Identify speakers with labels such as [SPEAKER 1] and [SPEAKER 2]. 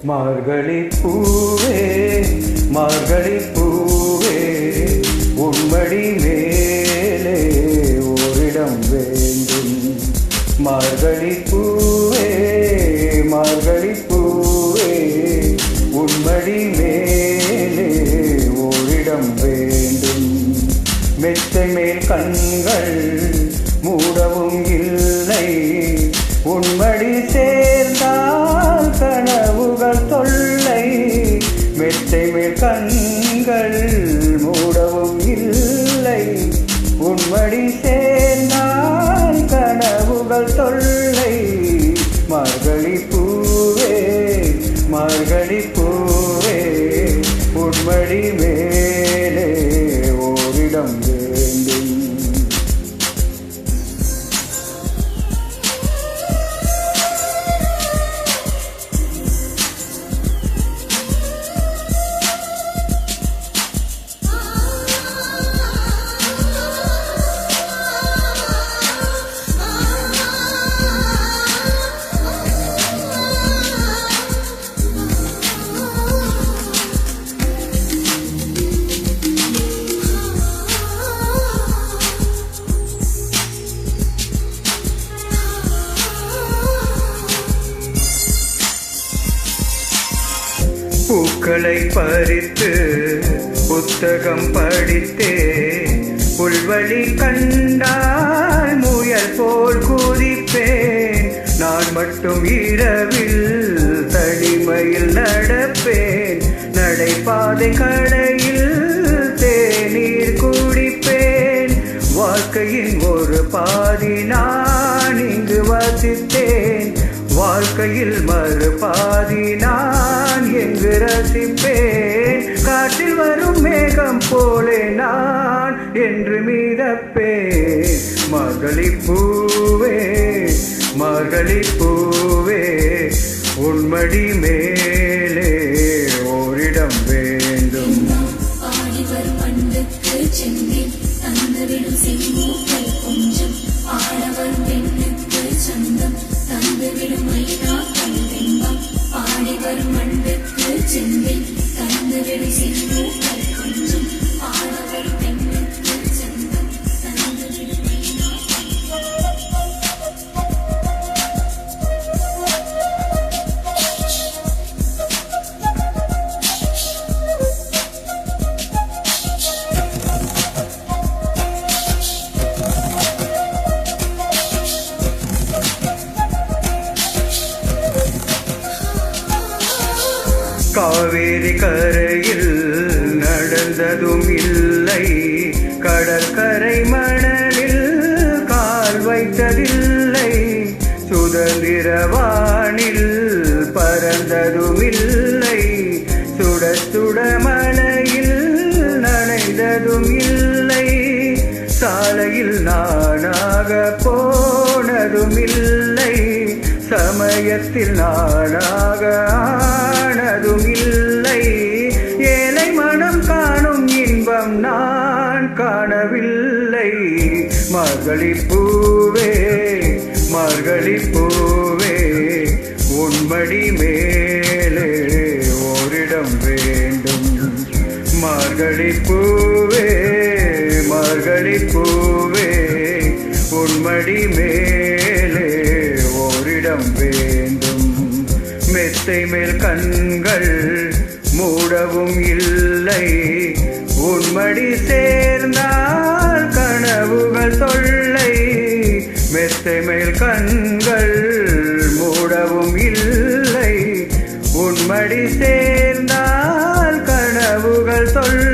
[SPEAKER 1] மார்கழி பூவே மார்கழி பூவே உன்மடி மேலே ஓரிடம் வேண்டும். மார்கழி பூவே மார்கழி பூவே உன்மடி மேலே ஓரிடம் வேண்டும். மெத்தை மேல் கண்கள் மூடவும் இல்லை, உன்மடி சேர்ந்தால் கனவுகள் தொல்லை. மெத்தை மேல் கண்கள் மூடவும் இல்லை, உன்மடி சேர்ந்தால் கனவுகள் தொல்லை. மார்கழி பூவே மார்கழி பூவே உன்மடி மேலே ஓரிடம் வேண்டும். பூக்களை பறித்து புத்தகம் படித்தே புல்வழி கண்டால் முயல் போல் குதிப்பேன். நான் மட்டும் இரவில் தனிமையில் நடப்பேன். நடைபாதை கடையில் தேநீர் குடிப்பேன். வாழ்க்கையின் ஒரு பாதி நான் இங்கு வசித்தேன். வாழ்க்கையில் மறுபாதி நான் எங்கு ரசிப்பேன். காற்றில் வரும் மேகம் போலே நான் என்று மிதப்பேன். மார்கழி பூவே மார்கழி பூவே உன்மடி மேலே ஓரிடம் வேண்டும். காவேரி கரையில் நடந்ததும் இல்லை, கடற்கரை மணலில் கால் வைத்ததில்லை. சுதந்திர வானில் பறந்ததும் இல்லை, சுட சுட மலையில் நனைந்ததும் இல்லை. சாலையில் நானாக போனதும் இல்லை, சமயத்தில் நானாக ஆனதும் இல்லை. ஏழை மனம் காணும் இன்பம் நான் காணவில்லை. மார்கழி பூவே மார்கழி பூவே உன்மடி மேலே ஓரிடம் வேண்டும். மார்கழி பூவே மார்கழி பூவே உன்மடி மேலே ஓரிடம் வேண்டும். மெத்தை மேல் கண்கள் மூடவும் இல்லை, உன்மடி சேர்ந்தால் கனவுகள் தொல்லை. மெத்தை மேல் கண்கள் மூடவும் இல்லை, உன்மடி சேர்ந்தால் கனவுகள் சொல்ல